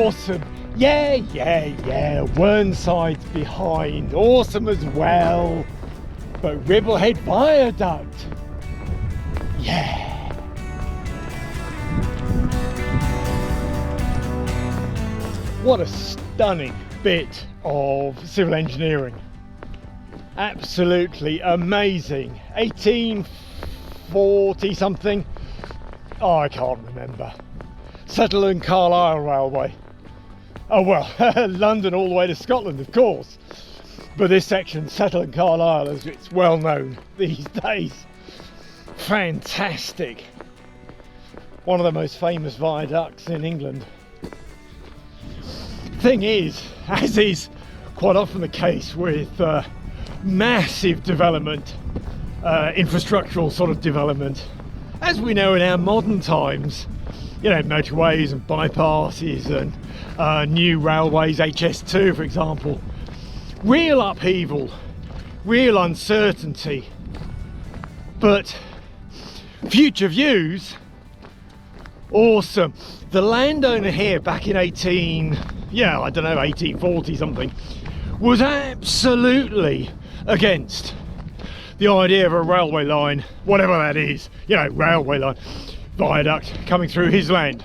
awesome. Yeah, Whernside's behind, awesome as well. But Ribblehead Viaduct, yeah. What a stunning bit of civil engineering. Absolutely amazing. 1840 something. Oh, I can't remember. Settle and Carlisle Railway. Oh well, London all the way to Scotland, of course. But this section, Settle and Carlisle, as it's well known these days. Fantastic. One of the most famous viaducts in England. Thing is, as is quite often the case with massive development, infrastructural sort of development, as we know in our modern times, you know, motorways and bypasses and new railways, HS2 for example, real upheaval, real uncertainty, but future views, awesome. The landowner here back in 1840 something, was absolutely against the idea of a railway line, whatever that is, you know, railway line, viaduct coming through his land.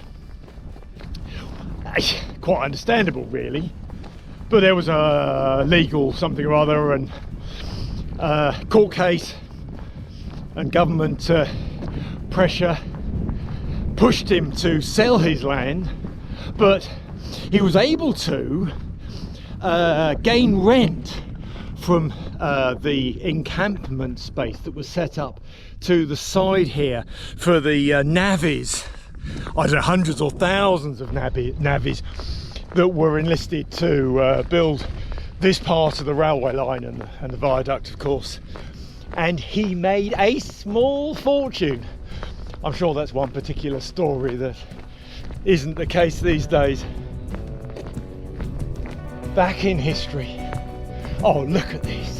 Quite understandable really, but there was a legal something or other and court case and government pressure pushed him to sell his land, but he was able to gain rent from the encampment space that was set up to the side here for the navvies. I don't know, hundreds or thousands of navvies that were enlisted to build this part of the railway line and the viaduct, of course. And he made a small fortune. I'm sure that's one particular story that isn't the case these days. Back in history. Oh, look at this.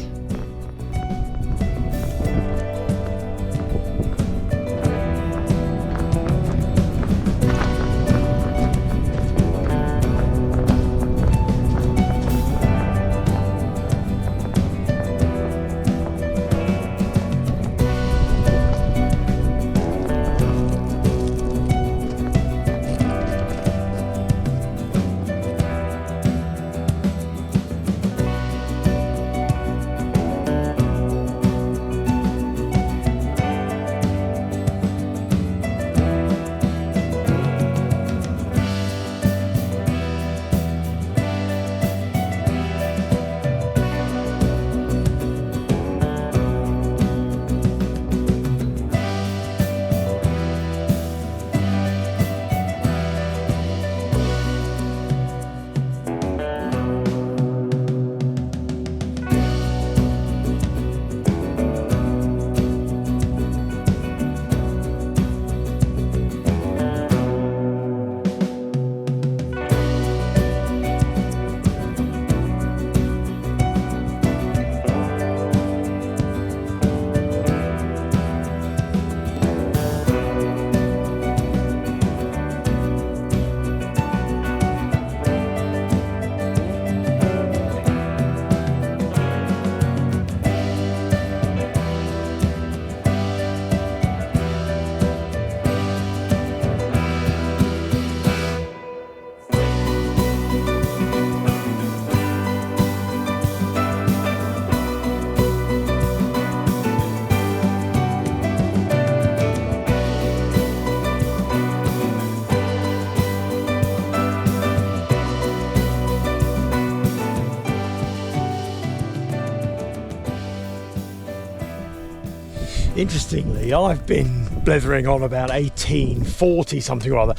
Interestingly, I've been blethering on about 1840 something or other.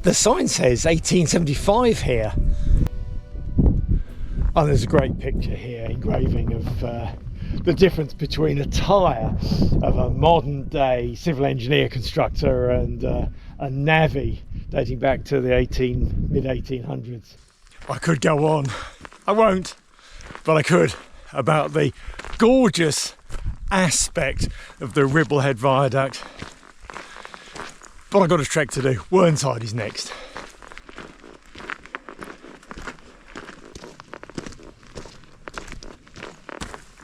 The sign says 1875 here. Oh, there's a great picture here, engraving of the difference between a tyre of a modern day civil engineer constructor and a navvy dating back to the mid 1800s. I could go on, I won't, but I could, about the gorgeous aspect of the Ribblehead Viaduct. But I've got a trek to do. Whernside is next.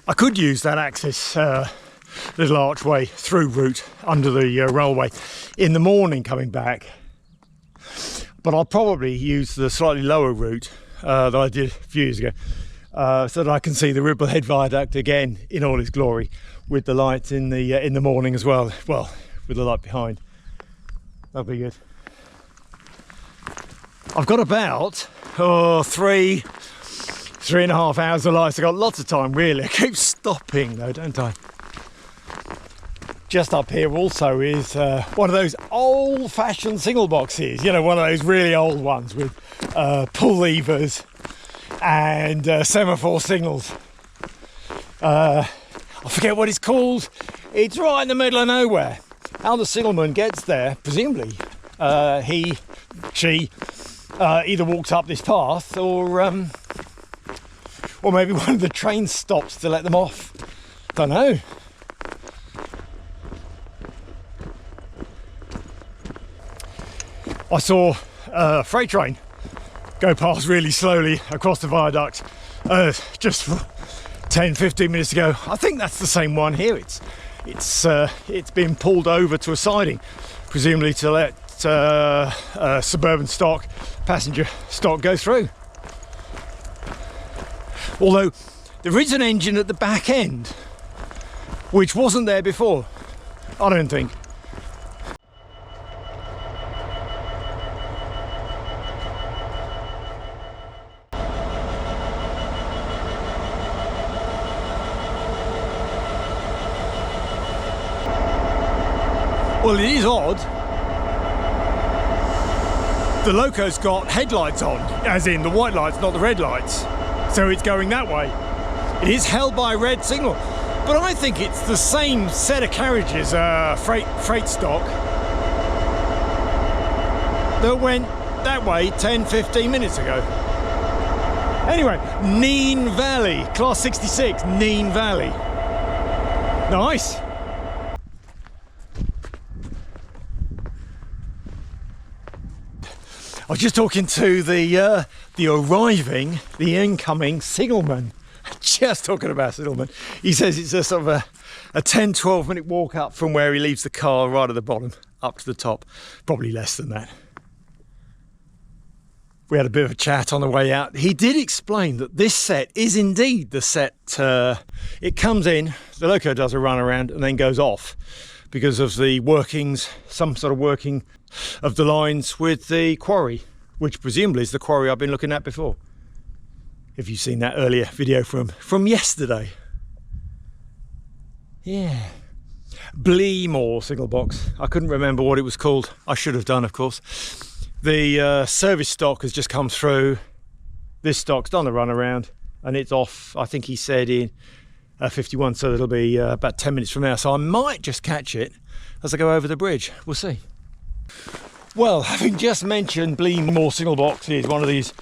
I could use that access little archway through route under the railway in the morning coming back, but I'll probably use the slightly lower route that I did a few years ago, so that I can see the Ribblehead Viaduct again in all its glory, with the light in the morning as well. Well, with the light behind, that'll be good. I've got about 3.5 hours of light. So I've got lots of time, really. I keep stopping though, don't I? Just up here also is one of those old-fashioned signal boxes, you know, one of those really old ones with pull levers and semaphore signals. I forget what it's called. It's right in the middle of nowhere. How the signalman gets there, presumably she either walks up this path or maybe one of the trains stops to let them off. Don't know. I saw a freight train go past really slowly across the viaduct just 10-15 minutes ago. I think that's the same one here. It's been pulled over to a siding, presumably to let suburban stock, passenger stock go through. Although there is an engine at the back end which wasn't there before, I don't think. Well, it is odd. The loco's got headlights on, as in the white lights, not the red lights. So it's going that way. It is held by a red signal, but I think it's the same set of carriages, freight stock, that went that way 10-15 minutes ago. Anyway, Neen Valley, class 66, Neen Valley. Nice. I was just talking to the incoming signalman. Just talking about signalman. He says it's a sort of a 10-12 minute walk up from where he leaves the car right at the bottom up to the top. Probably less than that. We had a bit of a chat on the way out. He did explain that this set is indeed the set. It comes in, the loco does a run around and then goes off because of the workings, some sort of working of the lines with the quarry, which presumably is the quarry I've been looking at before. If you've seen that earlier video from yesterday. Yeah. Bleemore signal box. I couldn't remember what it was called. I should have done, of course. The service stock has just come through. This stock's done the run around and it's off, I think he said, in 51, so it'll be about 10 minutes from now. So I might just catch it as I go over the bridge. We'll see. Well, having just mentioned Bleemore signal box is one of these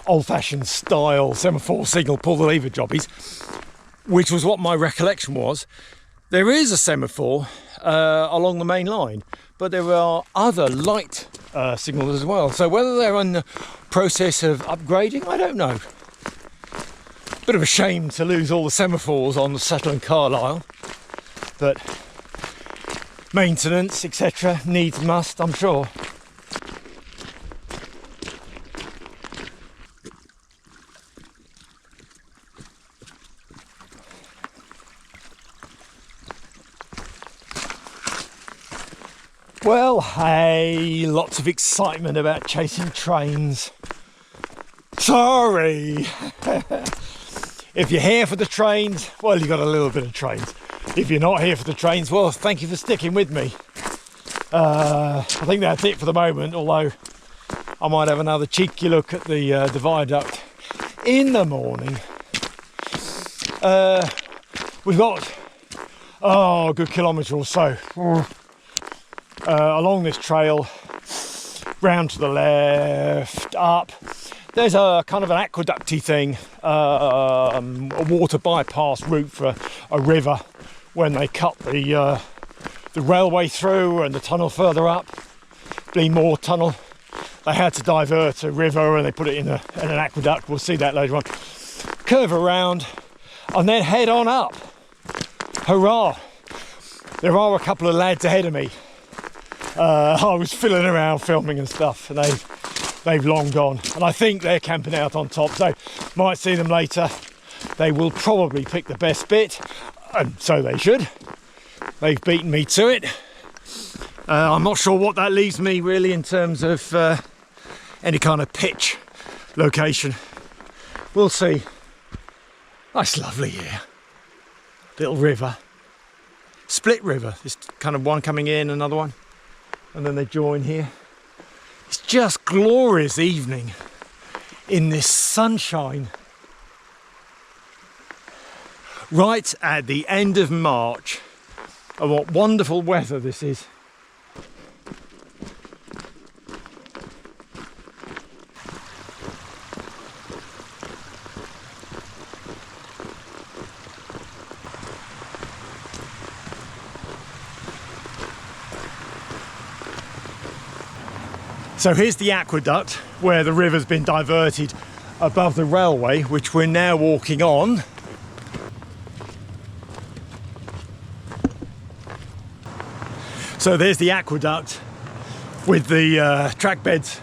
old-fashioned style semaphore signal pull the lever jobbies, which was what my recollection was. There is a semaphore along the main line, but there are other light signals as well. So whether they're in the process of upgrading, I don't know. Bit of a shame to lose all the semaphores on the Settle and Carlisle, but maintenance, etc. needs must, I'm sure. Well, hey, lots of excitement about chasing trains. Sorry. If you're here for the trains, well, you got a little bit of trains. If you're not here for the trains, well, thank you for sticking with me. I think that's it for the moment, although I might have another cheeky look at the viaduct in the morning. We've got, a good kilometre or so along this trail, round to the left, up. There's a kind of an aqueducty thing, a water bypass route for a river when they cut the railway through and the tunnel further up, Bleemore Tunnel. They had to divert a river and they put it in an aqueduct. We'll see that later on. Curve around, and then head on up. Hurrah! There are a couple of lads ahead of me. I was fiddling around filming and stuff, and they've long gone, and I think they're camping out on top, so might see them later. They will probably pick the best bit, and so they should. They've beaten me to it. I'm not sure what that leaves me really in terms of any kind of pitch location. We'll see. That's lovely here. Little river. Split river. There's kind of one coming in, another one, and then they join here. It's just glorious evening in this sunshine. Right at the end of March. Oh, what wonderful weather this is. So here's the aqueduct where the river's been diverted above the railway, which we're now walking on. So there's the aqueduct with the track beds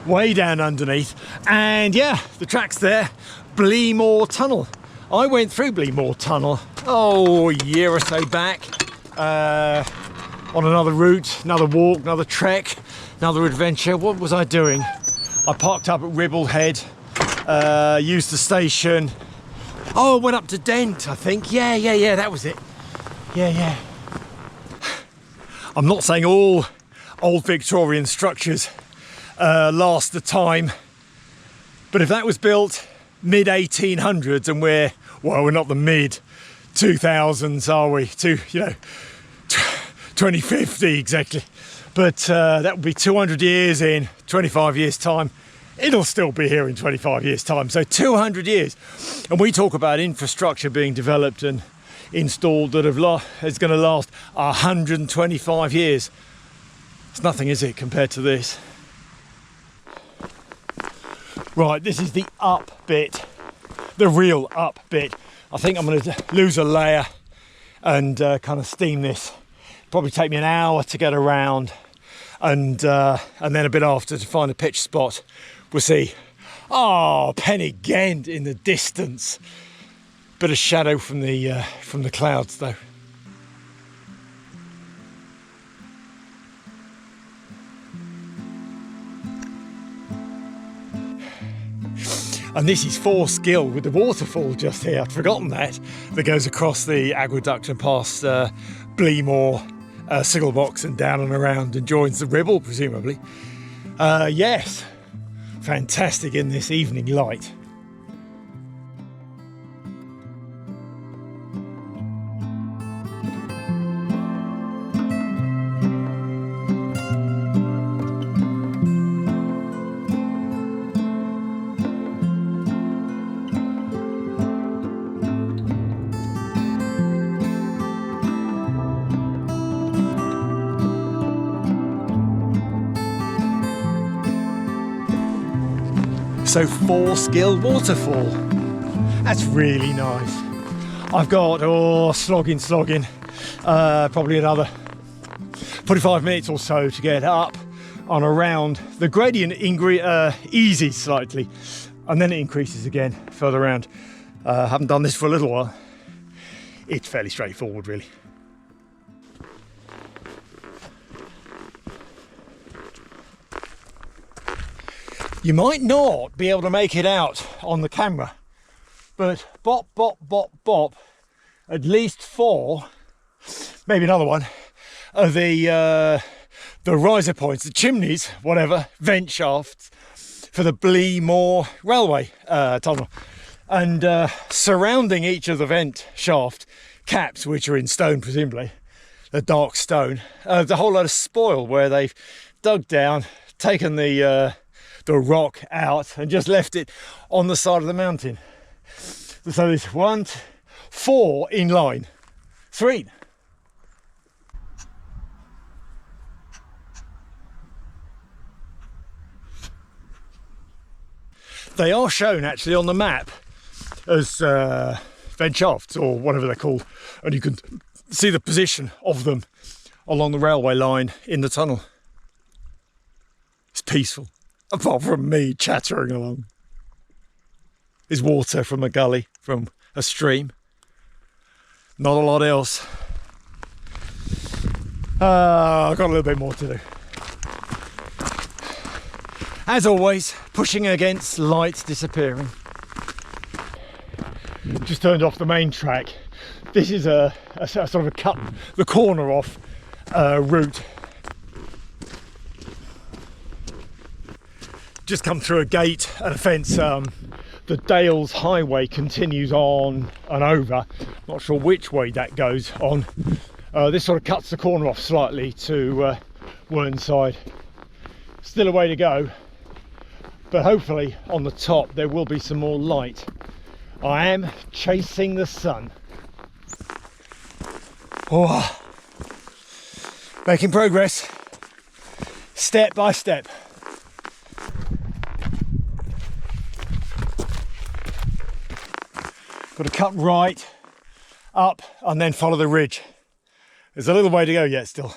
way down underneath, and yeah, the track's there. Bleemore Tunnel. I went through Bleemore Tunnel a year or so back on another route, another walk, another trek, another adventure. What was I doing? I parked up at Ribblehead, used the station. Oh, I went up to Dent, I think. Yeah, that was it. Yeah. I'm not saying all old Victorian structures last the time, but if that was built mid 1800s and we're not the mid 2000s, are we? 2050 exactly. But that would be 200 years in 25 years time. It'll still be here in 25 years time. So 200 years. And we talk about infrastructure being developed and installed that is going to last 125 years. It's nothing, is it, compared to this? Right, this is the up bit, the real up bit. I think I'm going to lose a layer and kind of steam this. Probably take me an hour to get around, and then a bit after to find a pitch spot. We'll see. Oh, Penny Ghent in the distance. Bit of shadow from the clouds though. And this is Forskill with the waterfall just here. I'd forgotten that goes across the aqueduct and past Bleemore, Sigglebox and down and around and joins the Ribble presumably. Yes, fantastic in this evening light. So Forskill waterfall, that's really nice. I've got slogging, probably another 45 minutes or so to get up and around. The gradient eases slightly and then it increases again further around. Haven't done this for a little while. It's fairly straightforward really. You might not be able to make it out on the camera, but bop, bop, bop, bop, at least 4, maybe another one, of the riser points, the chimneys, whatever, vent shafts for the Bleemore railway tunnel. And surrounding each of the vent shaft caps, which are in stone presumably, the dark stone, there's a whole lot of spoil where they've dug down, taken the rock out and just left it on the side of the mountain. So there's 4 in line, 3. They are shown actually on the map as vent shafts or whatever they're called, and you can see the position of them along the railway line in the tunnel. It's peaceful, apart from me chattering along. There's water from a gully, from a stream. Not a lot else. I've got a little bit more to do. As always, pushing against lights disappearing. Just turned off the main track. This is a sort of a cut the corner off route. Just come through a gate and a fence. The Dales Highway continues on and over. Not sure which way that goes on. This sort of cuts the corner off slightly to Whernside. Still a way to go, but hopefully on the top there will be some more light. I am chasing the sun. Oh, making progress, step by step. Got to cut right, up, and then follow the ridge. There's a little way to go yet still.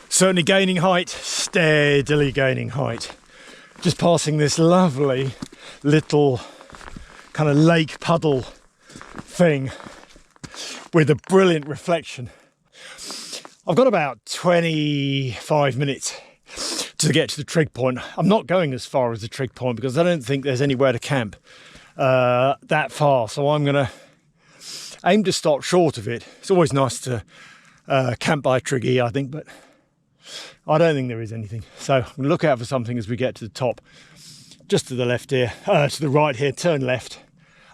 Certainly gaining height, steadily gaining height. Just passing this lovely little kind of lake puddle thing with a brilliant reflection. I've got about 25 minutes to get to the trig point. I'm not going as far as the trig point because I don't think there's anywhere to camp that far, so I'm going to aim to stop short of it. It's always nice to camp by a triggy, I think, but I don't think there is anything. So I'm going to look out for something as we get to the top. Just to the left here, to the right here, turn left,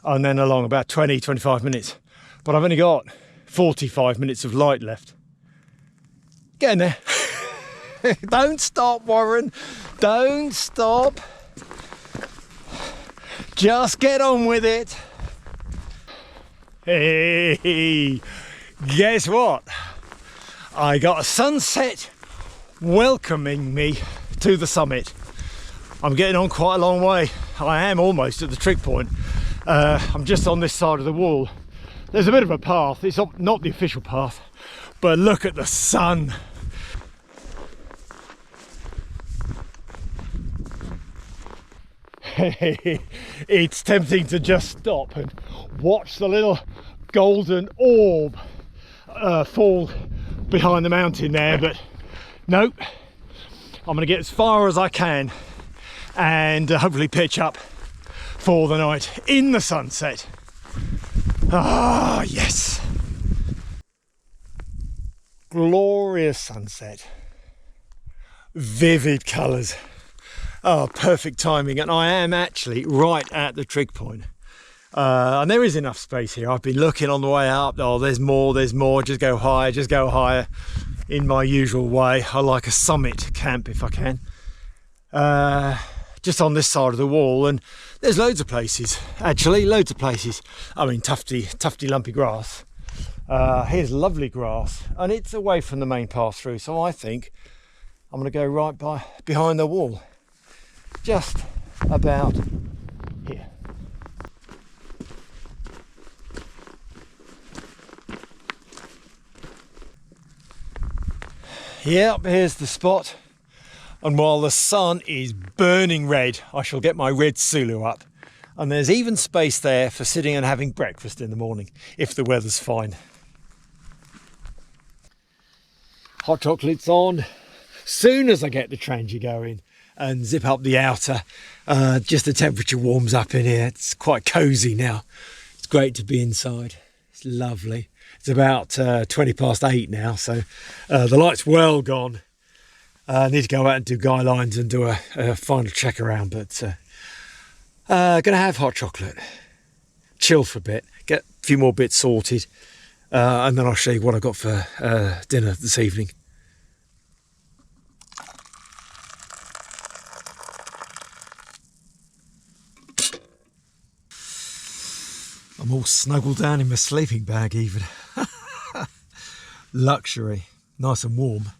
and then along about 20-25 minutes. But I've only got 45 minutes of light left. Getting there. Don't stop, Warren. Don't stop. Just get on with it. Hey, guess what? I got a sunset welcoming me to the summit. I'm getting on quite a long way. I am almost at the trig point. I'm just on this side of the wall. There's a bit of a path. It's not the official path, but look at the sun. It's tempting to just stop and watch the little golden orb fall behind the mountain there, but nope. I'm going to get as far as I can and hopefully pitch up for the night in the sunset. Ah, yes. Glorious sunset. Vivid colours. Oh, perfect timing. And I am actually right at the trig point. And there is enough space here. I've been looking on the way up. Oh, there's more. Just go higher. In my usual way. I like a summit camp if I can. Just on this side of the wall, and there's loads of places, actually, loads of places. I mean, tufty lumpy grass. Here's lovely grass, and it's away from the main path through, so I think I'm going to go right behind the wall, just about here. Yep, here's the spot. And while the sun is burning red, I shall get my red Sulu up. And there's even space there for sitting and having breakfast in the morning, if the weather's fine. Hot chocolate's on. Soon as I get the trangy going and zip up the outer, just the temperature warms up in here. It's quite cosy now. It's great to be inside. It's lovely. It's about 20 past 8 now, so the light's well gone. I need to go out and do guy lines and do a final check around, but gonna have hot chocolate, chill for a bit, get a few more bits sorted, and then I'll show you what I've got for dinner this evening. I'm all snuggled down in my sleeping bag even. Luxury, nice and warm.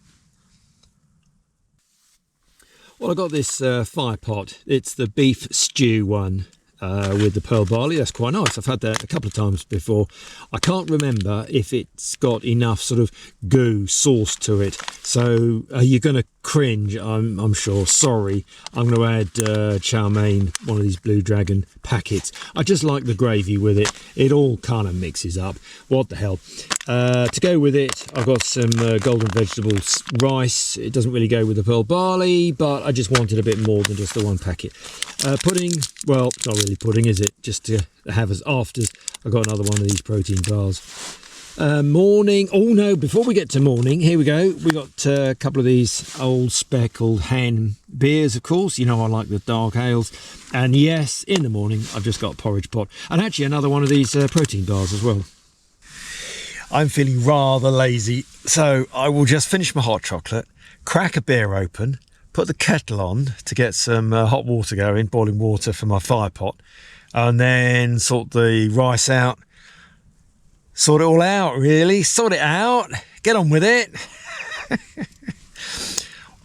Well, I got this fire pot. It's the beef stew one with the pearl barley. That's quite nice. I've had that a couple of times before. I can't remember if it's got enough sort of goo sauce to it. So you're going to cringe, I'm sure. Sorry. I'm going to add chow mein, one of these Blue Dragon packets. I just like the gravy with it. It all kind of mixes up. What the hell. To go with it, I've got some golden vegetables rice. It doesn't really go with the pearl barley, but I just wanted a bit more than just the one packet. Pudding, well, it's not really pudding, is it? Just to have as afters. I've got another one of these protein bars. Morning. Oh no, before we get to morning, here we go. We got a couple of these old speckled hen beers, of course. You know I like the dark ales. And yes, in the morning, I've just got a porridge pot. And actually another one of these protein bars as well. I'm feeling rather lazy, so I will just finish my hot chocolate, crack a beer open, put the kettle on to get some hot water going, boiling water for my fire pot, and then sort the rice out. Sort it all out, really. Sort it out. Get on with it.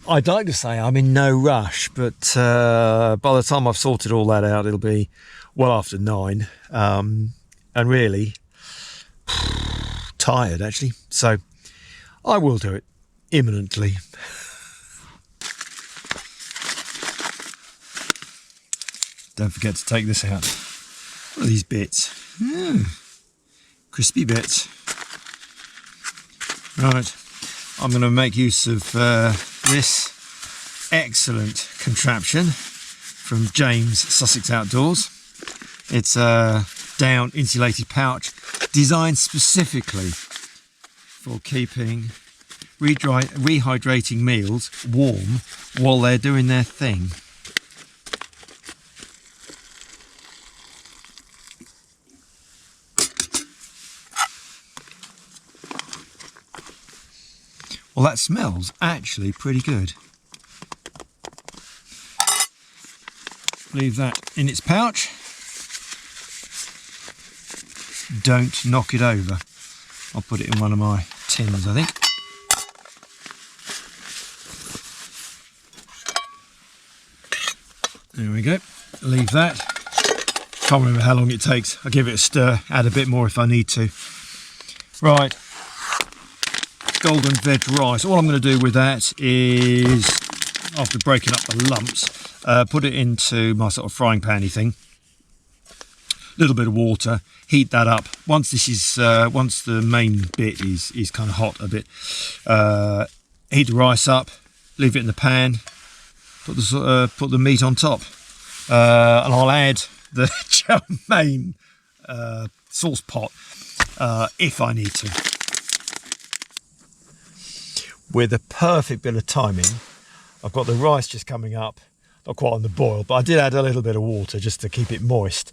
I'd like to say I'm in no rush, but by the time I've sorted all that out, it'll be well after 9. And really tired, actually. So I will do it imminently. Don't forget to take this out. What are these bits? Crispy bits. Right, I'm going to make use of this excellent contraption from James Sussex Outdoors. It's a down insulated pouch designed specifically for keeping rehydrating meals warm while they're doing their thing. Well, that smells actually pretty good. Leave that in its pouch. Don't knock it over. I'll put it in one of my tins, I think. There we go. Leave that. Can't remember how long it takes. I'll give it a stir, add a bit more if I need to. Right. Golden veg rice. All I'm going to do with that is, after breaking up the lumps, put it into my sort of frying pan-y thing. A little bit of water, heat that up. Once this is, once the main bit is kind of hot a bit, heat the rice up, leave it in the pan, put the meat on top, and I'll add the chow mein sauce pot if I need to. With a perfect bit of timing, I've got the rice just coming up, not quite on the boil, but I did add a little bit of water just to keep it moist.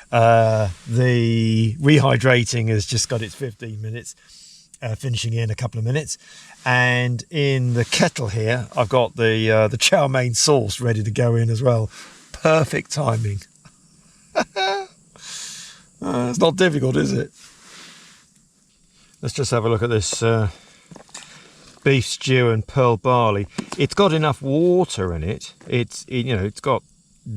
The rehydrating has just got its 15 minutes, finishing in a couple of minutes. And in the kettle here, I've got the chow mein sauce ready to go in as well. Perfect timing. It's not difficult, is it? Let's just have a look at this beef stew and pearl barley. It's got enough water in it. It's got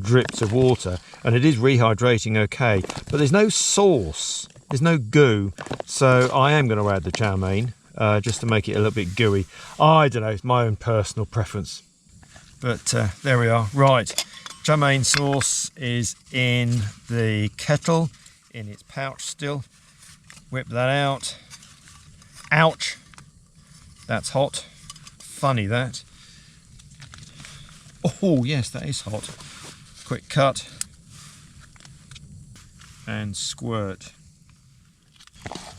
drips of water, and it is rehydrating okay, but there's no sauce, there's no goo, so I am going to add the chow mein just to make it a little bit gooey. I don't know, it's my own personal preference, but there we are. Right, chow mein sauce is in the kettle, in its pouch still. Whip that out. Ouch, that's hot. Funny that. Oh yes, that is hot. Quick cut and squirt.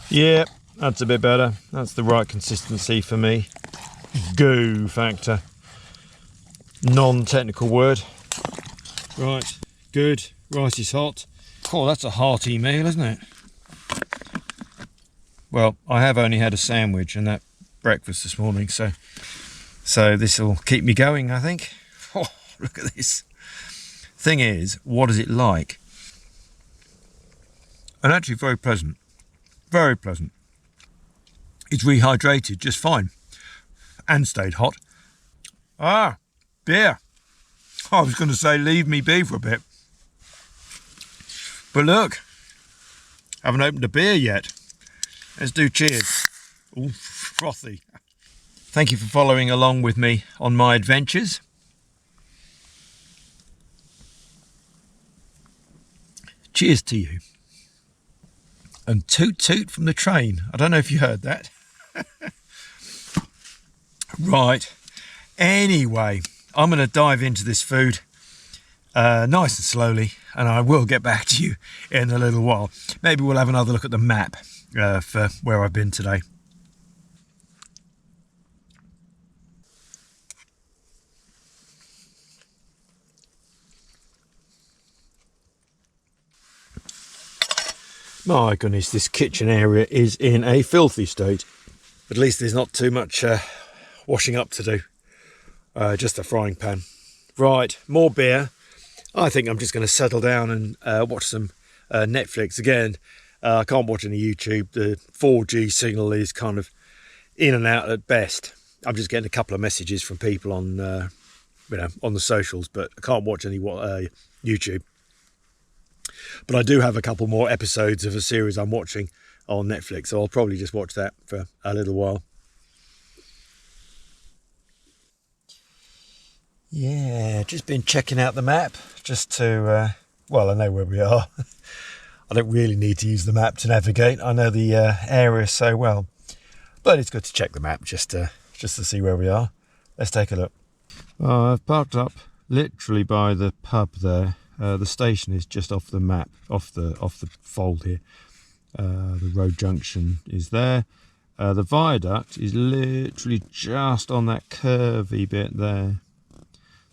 Yep, that's a bit better. That's the right consistency for me. Goo factor. Non-technical word. Right, good. Rice is hot. Oh, that's a hearty meal, isn't it? Well, I have only had a sandwich and that breakfast this morning, so this will keep me going, I think. Oh, look at this. Thing is, what is it like? and actually very pleasant. Very pleasant. It's rehydrated just fine and stayed hot. Ah, beer. I was going to say leave me be for a bit. But look, haven't opened a beer yet. Let's do cheers. Ooh, frothy. Thank you for following along with me on my adventures. Cheers to you. And toot toot from the train. I don't know if you heard that. Right. Anyway, I'm going to dive into this food nice and slowly, and I will get back to you in a little while. Maybe we'll have another look at the map for where I've been today. My goodness, this kitchen area is in a filthy state. At least there's not too much washing up to do. Just a frying pan. Right, more beer. I think I'm just going to settle down and watch some Netflix again. I can't watch any YouTube. The 4G signal is kind of in and out at best. I'm just getting a couple of messages from people on, on the socials, but I can't watch any YouTube. But I do have a couple more episodes of a series I'm watching on Netflix, so I'll probably just watch that for a little while. Yeah, just been checking out the map just to, well, I know where we are. I don't really need to use the map to navigate. I know the area so well, but it's good to check the map just to see where we are. Let's take a look. I've parked up literally by the pub there. The station is just off the map, off the fold here. The road junction is there. The viaduct is literally just on that curvy bit there.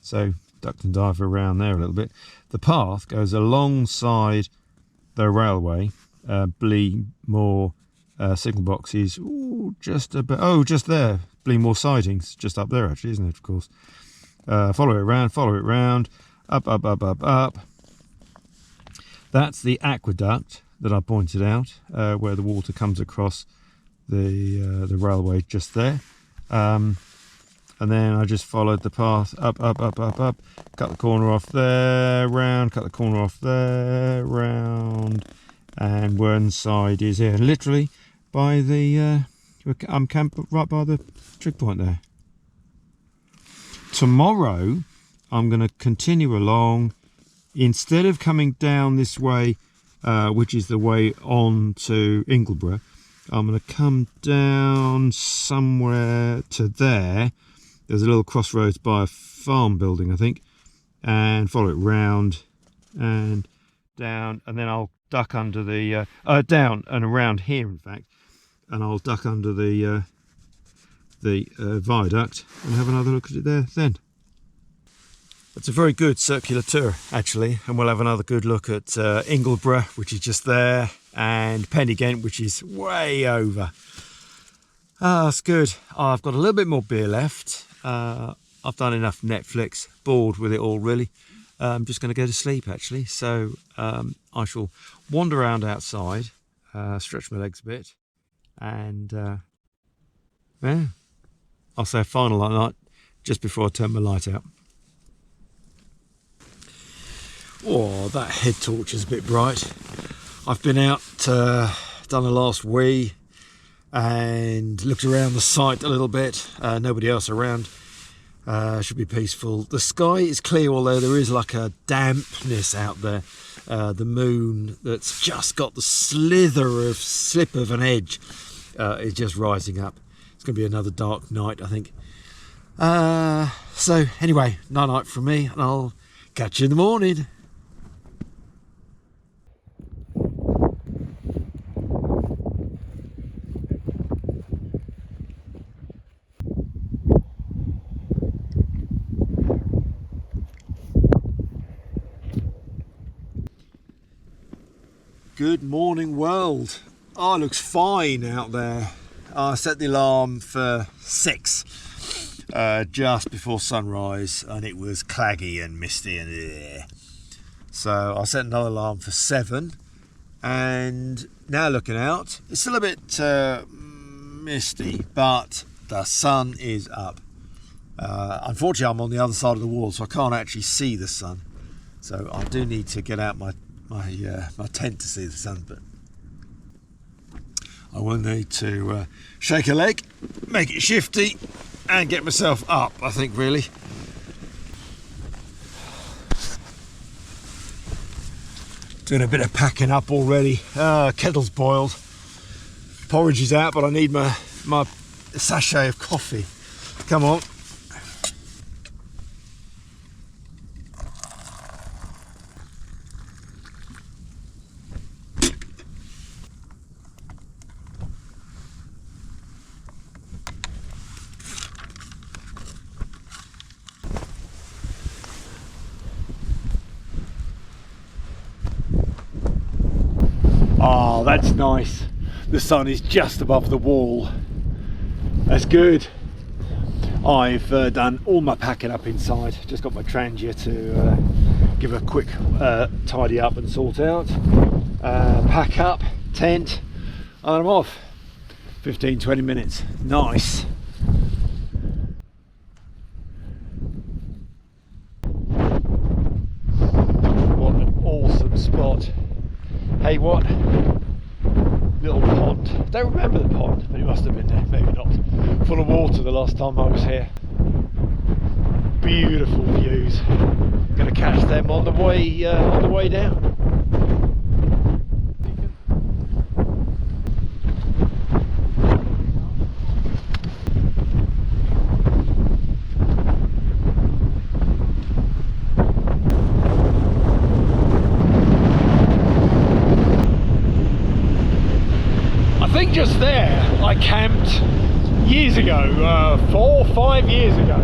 So duck and dive around there a little bit. The path goes alongside the railway. Bleemore signal box is just a bit. Oh, just there. Bleemore sidings, just up there actually, isn't it? Of course. Follow it round. Up. That's the aqueduct that I pointed out, where the water comes across the railway just there. And then I just followed the path up, cut the corner off there, round, cut the corner off there, round, and Whernside is here. Literally by the, I'm camped right by the trig point there. Tomorrow, I'm going to continue along. Instead of coming down this way, which is the way on to Ingleborough, I'm going to come down somewhere to there. There's a little crossroads by a farm building, I think, and follow it round and down, and then I'll duck under the down and around here, in fact, and I'll duck under the viaduct and have another look at it there then. It's a very good circular tour actually, and we'll have another good look at Ingleborough, which is just there, and Pennygent, which is way over. That's good. I've got a little bit more beer left. I've done enough Netflix, bored with it all really. I'm just going to go to sleep actually, so I shall wander around outside, stretch my legs a bit, and yeah, I'll say a final night just before I turn my light out. Oh, that head torch is a bit bright. I've been out, done a last wee and looked around the site a little bit. Nobody else around. Should be peaceful. The sky is clear, although there is like a dampness out there. The moon that's just got the slip of an edge is just rising up. It's going to be another dark night, I think. So anyway, night from me, and I'll catch you in the morning. Good morning world. Oh, it looks fine out there. I set the alarm for 6 just before sunrise, and it was claggy and misty and so I set another alarm for 7, and now looking out, it's still a bit misty, but the sun is up. Unfortunately, I'm on the other side of the wall, so I can't actually see the sun. So I do need to get out my tent to see the sun, but I will need to shake a leg, make it shifty, and get myself up, I think, really. Doing a bit of packing up already. Kettle's boiled, porridge is out, but I need my sachet of coffee. Come on. Oh, that's nice. The sun is just above the wall. That's good. I've done all my packing up inside. Just got my Trangia to give a quick tidy up and sort out. Pack up, tent, and I'm off. 15-20 minutes. Nice. What an awesome spot. Hey, what? Little pond. I don't remember the pond, but it must have been there, maybe not. Full of water the last time I was here. Beautiful views. Gonna catch them on the way down. Just there, I camped years ago, 4 or 5 years ago,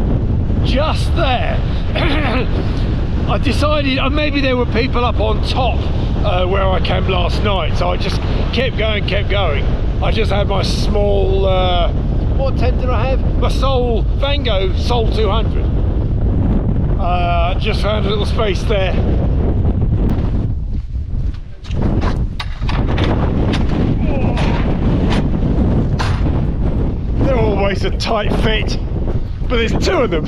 just there. I decided maybe there were people up on top where I camped last night, so I just kept going. I just had my small, what tent did I have? My Vango Sol 200. Just found a little space there. They're always a tight fit, but there's 2 of them.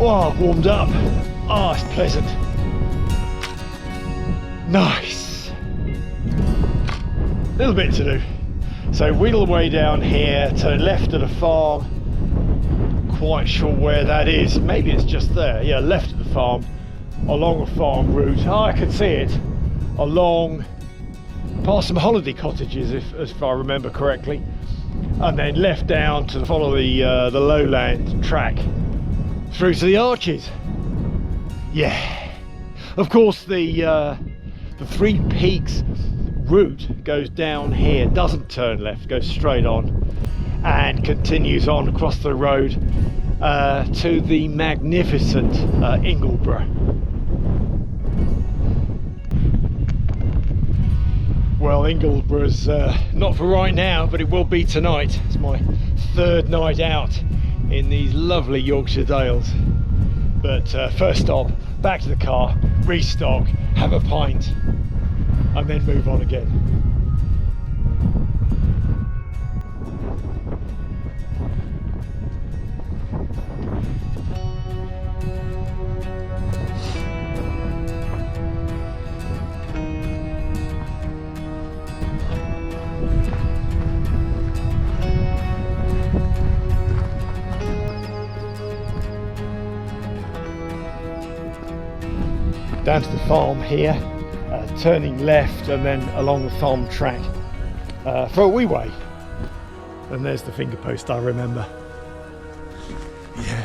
Oh, I've warmed up. Oh, it's pleasant. Nice. Little bit to do. So wheel away down here, turn left at a farm. Quite sure where that is. Maybe it's just there. Yeah, left at the farm, along a farm route. Oh, I can see it. Along, past some holiday cottages, if I remember correctly, and then left down to follow the lowland track through to the Arches. Yeah, of course the Three Peaks route goes down here, doesn't turn left, goes straight on and continues on across the road to the magnificent Ingleborough. Well, Ingleborough's not for right now, but it will be tonight. It's my 3rd night out in these lovely Yorkshire Dales. But first stop, back to the car, restock, have a pint, and then move on again. Down to the farm here, turning left and then along the farm track for a wee way. And there's the finger post, I remember. Yeah.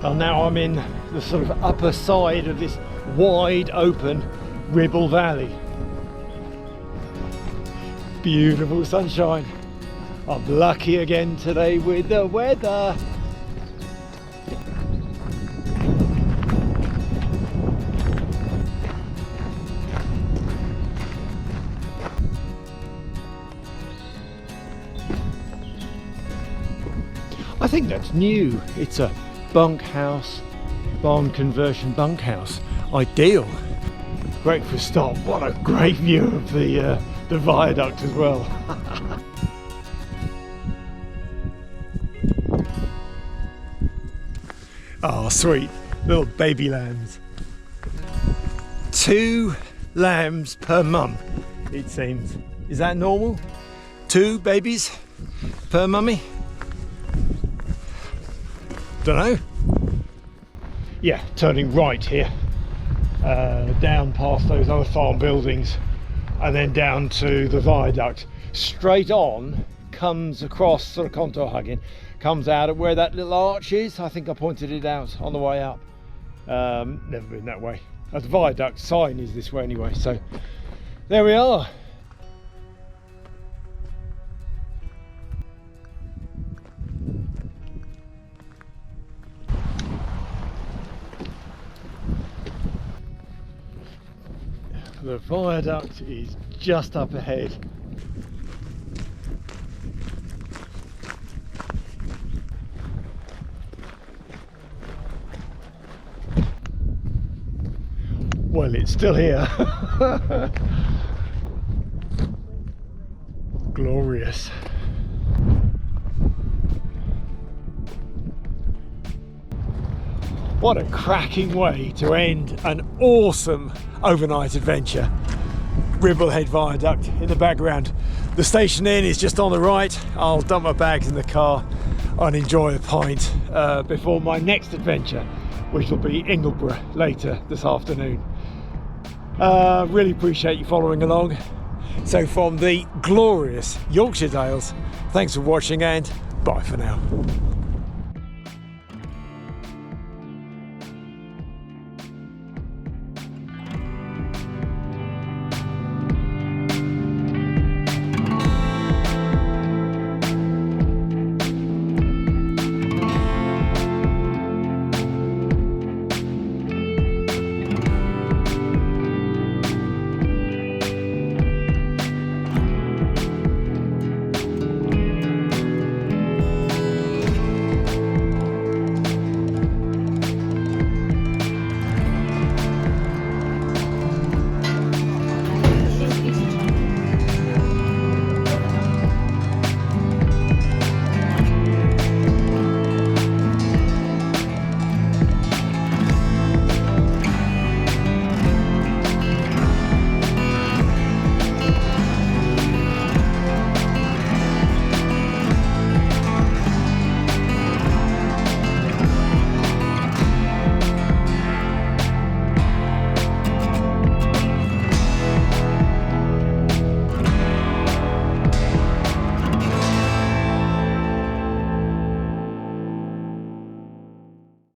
And now I'm in the sort of upper side of this wide open Ribble Valley. Beautiful sunshine. I'm lucky again today with the weather. I think that's new. It's a bunkhouse, barn conversion bunkhouse. Ideal. Great for a stop. What a great view of the viaduct as well. Oh, sweet. Little baby lambs. 2 lambs per mum, it seems. Is that normal? 2 babies per mummy? Don't know. Yeah, turning right here, down past those other farm buildings and then down to the viaduct. Straight on, comes across, sort of contour hugging, comes out at where that little arch is. I think I pointed it out on the way up. Never been that way. The viaduct sign is this way anyway, so there we are. The viaduct is just up ahead. Well, it's still here. Glorious. What a cracking way to end an awesome overnight adventure. Ribblehead Viaduct in the background. The station inn is just on the right. I'll dump my bags in the car and enjoy a pint before my next adventure, which will be Ingleborough later this afternoon. Really appreciate you following along. So from the glorious Yorkshire Dales, thanks for watching and bye for now.